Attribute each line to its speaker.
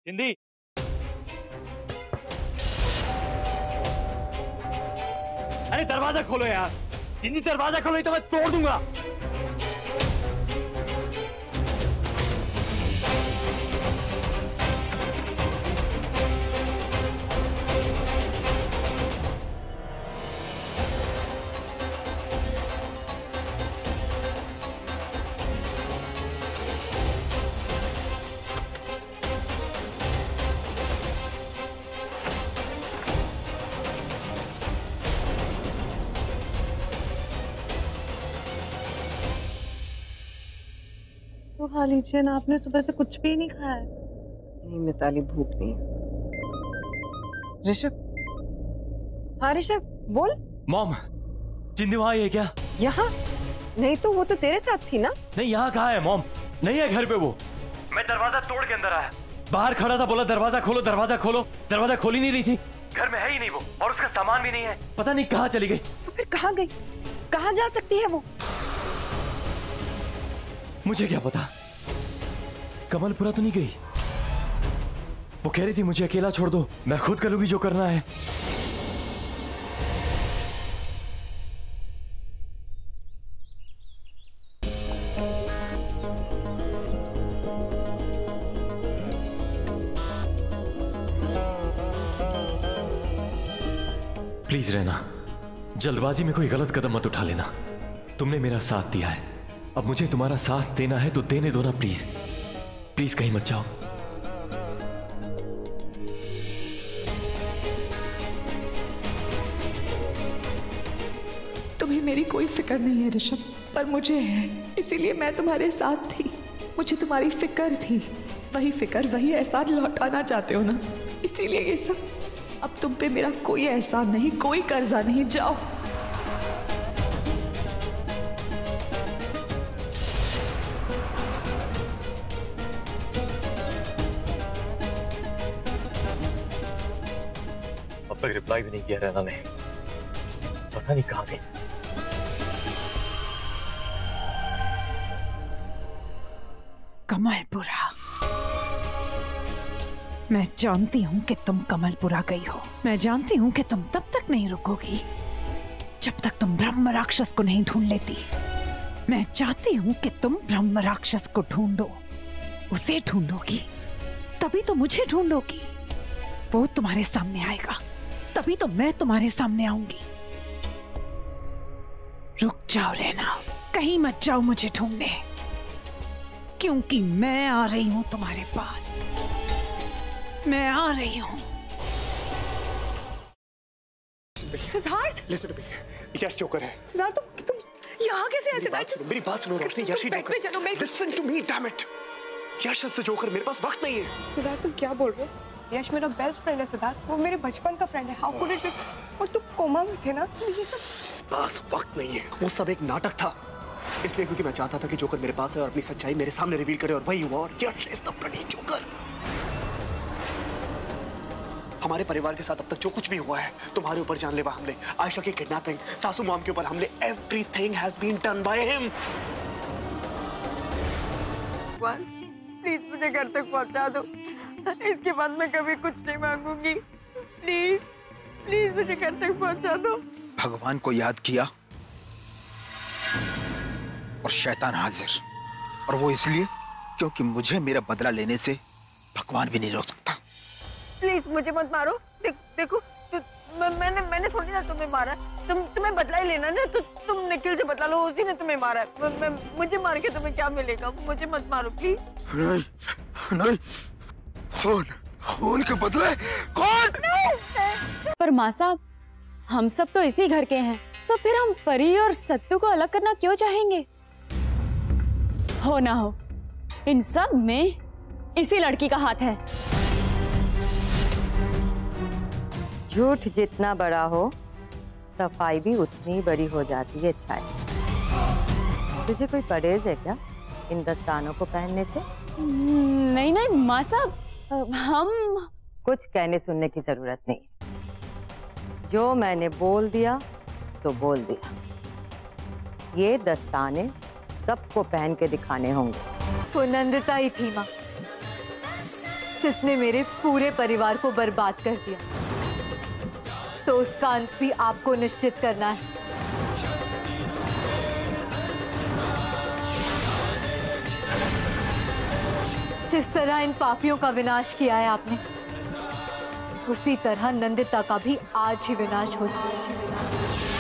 Speaker 1: चिंदी, अरे दरवाजा खोलो यार। चिंदी दरवाजा खोलो नहीं तो मैं तोड़ दूंगा।
Speaker 2: तो खा लीजिए ना, आपने सुबह से कुछ भी नहीं खाया है।
Speaker 3: नहीं मिताली, भूख नहीं। ऋषभ, हाँ ऋषभ बोल।
Speaker 1: मॉम, चिंदी वहां है क्या?
Speaker 3: यहाँ नहीं तो वो तो तेरे साथ थी ना।
Speaker 1: नहीं, यहाँ कहाँ है मॉम? नहीं है घर पे वो। मैं दरवाजा तोड़ के अंदर आया, बाहर खड़ा था, बोला दरवाजा खोलो दरवाजा खोलो। दरवाजा खोल ही नहीं रही थी। घर में है ही नहीं वो, और उसका सामान भी नहीं है। पता नहीं कहाँ चली गई।
Speaker 3: तो फिर कहाँ गई? कहाँ जा सकती है वो?
Speaker 1: मुझे क्या पता। कमलपुरा तो नहीं गई। वो कह रही थी मुझे अकेला छोड़ दो, मैं खुद कर लूंगी जो करना है। प्लीज रहना, जल्दबाजी में कोई गलत कदम मत उठा लेना। तुमने मेरा साथ दिया है, अब मुझे तुम्हारा साथ देना है तो देने दो ना प्लीज। प्लीज कहीं मत जाओ।
Speaker 4: तुम्हें मेरी कोई फिक्र नहीं है ऋषभ, पर मुझे है, इसीलिए मैं तुम्हारे साथ थी। मुझे तुम्हारी फिक्र थी, वही फिक्र वही एहसान लौटाना चाहते हो ना, इसीलिए ये सब। अब तुम पे मेरा कोई एहसान नहीं, कोई कर्जा नहीं। जाओ।
Speaker 1: अब तक रिप्लाई भी नहीं किया रैना ने, पता नहीं कहाँ गई।
Speaker 4: कमलपुरा, मैं जानती हूँ कि तुम कमलपुरा गई हो। मैं जानती हूँ कि तुम तब तक नहीं रुकोगी जब तक तुम ब्रह्म राक्षस को नहीं ढूंढ लेती। मैं चाहती हूँ कि तुम ब्रह्म राक्षस को ढूंढो, उसे ढूंढोगी तभी तो मुझे ढूंढोगी। वो तुम्हारे सामने आएगा तभी तो मैं तुम्हारे सामने आऊंगी। रुक जाओ रहना, कहीं मत जाओ मुझे ढूंढने, क्योंकि मैं आ रही हूं तुम्हारे पास। मैं आ रही हूं।
Speaker 3: Siddharth,
Speaker 5: listen to me, Yash joker है।
Speaker 3: सिद्धार्थ तुम यहाँ कैसे आए? सिद्धार्थ
Speaker 5: मेरी बात सुनो रोशनी, यश ही joker. Listen to me, damn it. Yash is the joker, मेरे पास वक्त नहीं है।
Speaker 3: सिद्धार्थ तुम क्या बोल रहे हो? यश मेरा बेस्ट फ्रेंड है सिद्धार्थ, वो मेरे बचपन का फ्रेंड है। How could it be? और तुम कोमा में थे ना, ये सब
Speaker 5: पास वक्त नहीं है। वो सब एक नाटक था, इसलिए क्योंकि मैं चाहता था कि जोकर मेरे पास है और अपनी सच्चाई मेरे सामने रिवील करे, और वही हुआ। और यश इज द ब्लडी जोकर। हमारे परिवार के साथ अब तक जो कुछ भी हुआ है, तुम्हारे ऊपर जानलेवा हमले, आयशा की किडनैपिंग, सासू मॉम के ऊपर हमले, everything has been done by him.
Speaker 3: Please मुझे घर तक पहुंचा दो, इसके बाद मैं कभी कुछ नहीं मांगूंगी। प्लीज प्लीज मुझे घर तक पहुंचा दो।
Speaker 6: भगवान को याद किया और शैतान हाजिर, और वो इसलिए क्योंकि मुझे मेरा बदला लेने से भगवान भी नहीं रोक सकता।
Speaker 3: प्लीज मुझे मत मारो। देखो मैंने थोड़ी ना तुम्हें मारा, तुम्हें बदला ही लेना ना, तो तुम निखिल से बदला लो, उसी ने तुम्हें मारा है। मुझे मार के तुम्हें क्या मिलेगा? मुझे मत मारो प्लीज।
Speaker 6: नहीं नहीं, खून के बदले कौन?
Speaker 7: पर माँ साहब, हम सब तो इसी घर के हैं, तो फिर हम परी और सत्तू को अलग करना क्यों चाहेंगे? हो ना हो, इन सब में इसी लड़की का हाथ है।
Speaker 8: झूठ जितना बड़ा हो, सफाई भी उतनी बड़ी हो जाती है। छाया, तुझे कोई परहेज है क्या इन दस्तानों को पहनने से?
Speaker 7: नहीं नहीं माँ साहब, हम
Speaker 8: कुछ कहने सुनने की जरूरत नहीं। जो मैंने बोल दिया तो बोल दिया। ये दस्ताने सबको पहन के दिखाने होंगे।
Speaker 7: वो नंदिता ही थी माँ,
Speaker 8: जिसने मेरे पूरे परिवार को बर्बाद कर दिया, तो उसका अंत भी आपको निश्चित करना है। जिस तरह इन पापियों का विनाश किया है आपने, उसी तरह नंदिता का भी आज ही विनाश हो जाए।